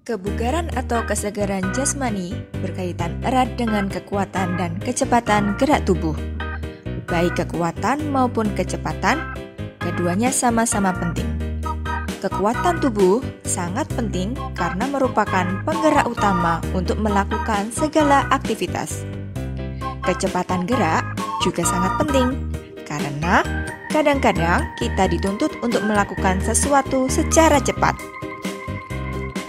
Kebugaran atau kesegaran jasmani berkaitan erat dengan kekuatan dan kecepatan gerak tubuh. Baik kekuatan maupun kecepatan, keduanya sama-sama penting. Kekuatan tubuh sangat penting karena merupakan penggerak utama untuk melakukan segala aktivitas. Kecepatan gerak juga sangat penting karena kadang-kadang kita dituntut untuk melakukan sesuatu secara cepat.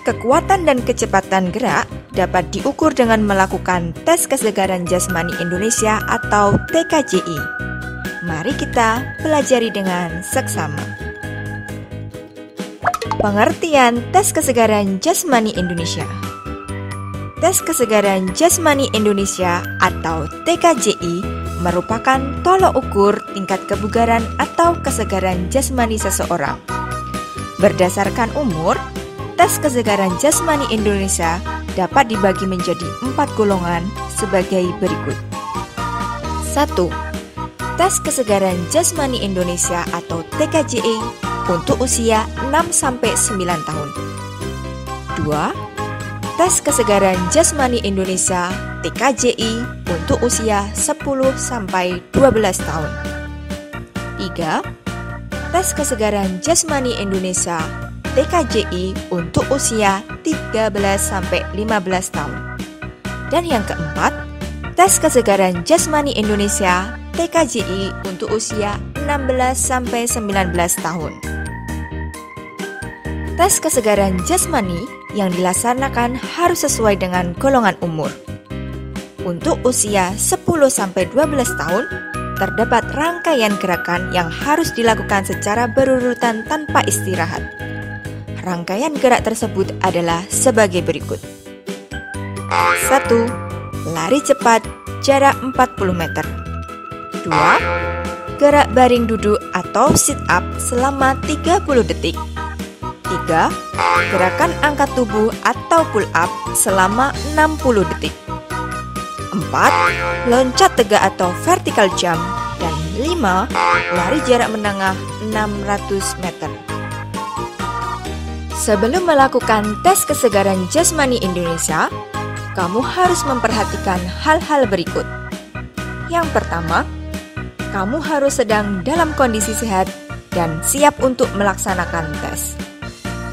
Kekuatan dan kecepatan gerak dapat diukur dengan melakukan tes kesegaran jasmani Indonesia atau TKJI. Mari kita pelajari dengan seksama. Pengertian tes kesegaran jasmani Indonesia. Tes kesegaran jasmani Indonesia atau TKJI merupakan tolok ukur tingkat kebugaran atau kesegaran jasmani seseorang. Berdasarkan umur, tes kesegaran jasmani Indonesia dapat dibagi menjadi 4 golongan sebagai berikut. 1. Tes kesegaran jasmani Indonesia atau TKJI untuk usia 6-9 tahun. 2. Tes kesegaran jasmani Indonesia TKJI untuk usia 10-12 tahun. 3. Tes kesegaran jasmani Indonesia TKJI untuk usia 13-15 tahun. Dan yang keempat, tes kesegaran jasmani Indonesia TKJI untuk usia 16-19 tahun. Tes kesegaran jasmani yang dilaksanakan harus sesuai dengan golongan umur. Untuk usia 10-12 tahun, terdapat rangkaian gerakan yang harus dilakukan secara berurutan tanpa istirahat. Rangkaian gerak tersebut adalah sebagai berikut. 1. Lari cepat jarak 40 meter. 2. Gerak baring duduk atau sit up selama 30 detik. 3. Gerakan angkat tubuh atau pull up selama 60 detik. 4. Loncat tegak atau vertical jump. Dan 5. Lari jarak menengah 600 meter. Sebelum melakukan tes kesegaran jasmani Indonesia, kamu harus memperhatikan hal-hal berikut. Yang pertama, kamu harus sedang dalam kondisi sehat dan siap untuk melaksanakan tes.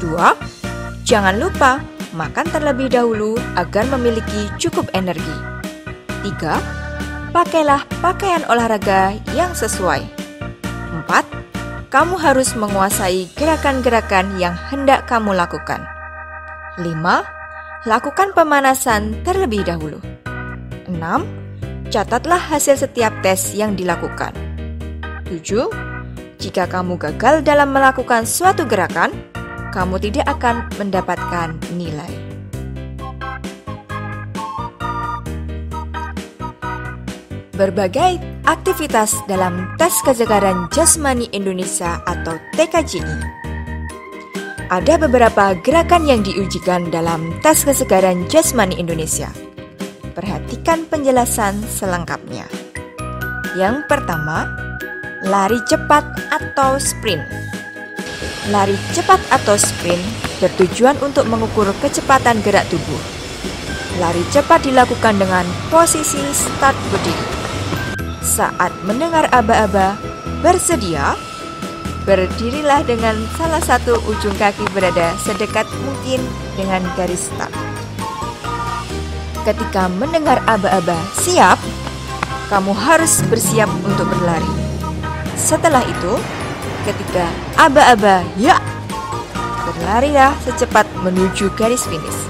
2. Jangan lupa makan terlebih dahulu agar memiliki cukup energi. 3. Pakailah pakaian olahraga yang sesuai. 4. Kamu harus menguasai gerakan-gerakan yang hendak kamu lakukan. 5. Lakukan pemanasan terlebih dahulu. 6. Catatlah hasil setiap tes yang dilakukan. 7. Jika kamu gagal dalam melakukan suatu gerakan, kamu tidak akan mendapatkan nilai. Berbagai aktivitas dalam tes kesegaran jasmani Indonesia atau TKJI. Ada beberapa gerakan yang diujikan dalam tes kesegaran jasmani Indonesia. Perhatikan penjelasan selengkapnya. Yang pertama, lari cepat atau sprint. Lari cepat atau sprint bertujuan untuk mengukur kecepatan gerak tubuh. Lari cepat dilakukan dengan posisi start berdiri. Saat mendengar aba-aba, bersedia, berdirilah dengan salah satu ujung kaki berada sedekat mungkin dengan garis start. Ketika mendengar aba-aba siap, kamu harus bersiap untuk berlari. Setelah itu, ketika aba-aba ya, berlarilah secepat menuju garis finish.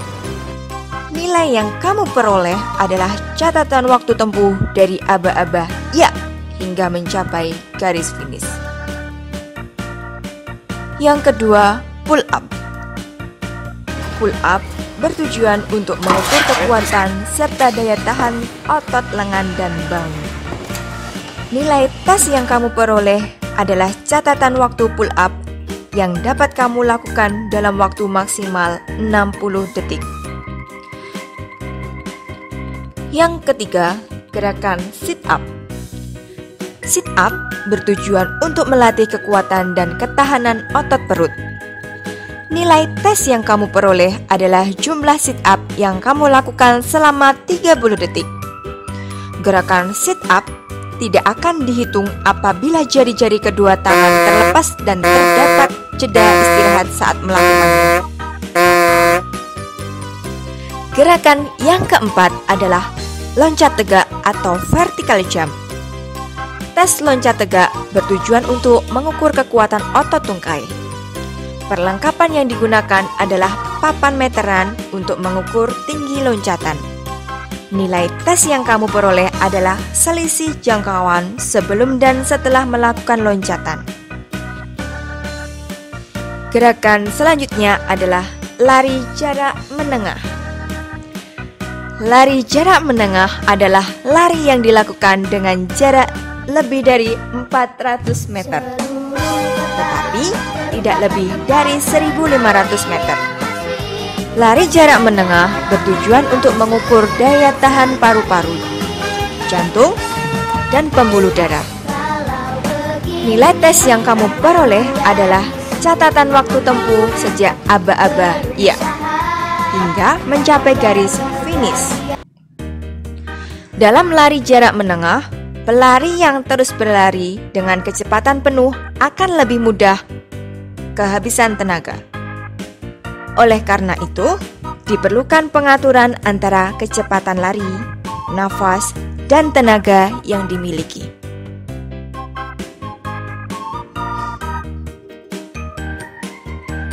Nilai yang kamu peroleh adalah catatan waktu tempuh dari aba-aba ya hingga mencapai garis finish. Yang kedua, pull up. Pull up bertujuan untuk mengukur kekuatan serta daya tahan otot lengan dan bahu. Nilai tes yang kamu peroleh adalah catatan waktu pull up yang dapat kamu lakukan dalam waktu maksimal 60 detik. Yang ketiga, gerakan sit up. Sit up bertujuan untuk melatih kekuatan dan ketahanan otot perut. Nilai tes yang kamu peroleh adalah jumlah sit up yang kamu lakukan selama 30 detik. Gerakan sit up tidak akan dihitung apabila jari-jari kedua tangan terlepas dan terdapat jeda istirahat saat melakukannya. Gerakan yang keempat adalah loncat tegak atau vertical jump. Tes loncat tegak bertujuan untuk mengukur kekuatan otot tungkai. Perlengkapan yang digunakan adalah papan meteran untuk mengukur tinggi loncatan. Nilai tes yang kamu peroleh adalah selisih jangkauan sebelum dan setelah melakukan loncatan. Gerakan selanjutnya adalah lari jarak menengah. Lari jarak menengah adalah lari yang dilakukan dengan jarak lebih dari 400 meter, tetapi tidak lebih dari 1.500 meter. Lari jarak menengah bertujuan untuk mengukur daya tahan paru-paru, jantung, dan pembuluh darah. Nilai tes yang kamu peroleh adalah catatan waktu tempuh sejak aba-aba hingga mencapai garis finish. Dalam lari jarak menengah, pelari yang terus berlari dengan kecepatan penuh akan lebih mudah kehabisan tenaga. Oleh karena itu, diperlukan pengaturan antara kecepatan lari, nafas, dan tenaga yang dimiliki.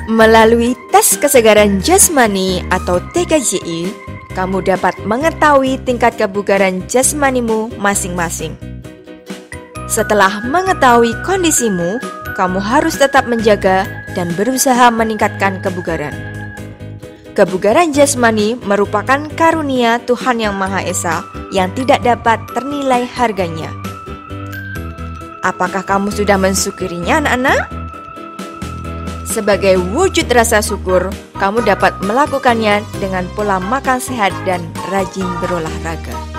Melalui tes kesegaran jasmani atau TKJI, kamu dapat mengetahui tingkat kebugaran jasmanimu masing-masing. Setelah mengetahui kondisimu, kamu harus tetap menjaga dan berusaha meningkatkan kebugaran. Kebugaran jasmani merupakan karunia Tuhan Yang Maha Esa yang tidak dapat ternilai harganya. Apakah kamu sudah mensyukurinya, anak-anak? Sebagai wujud rasa syukur, kamu dapat melakukannya dengan pola makan sehat dan rajin berolahraga.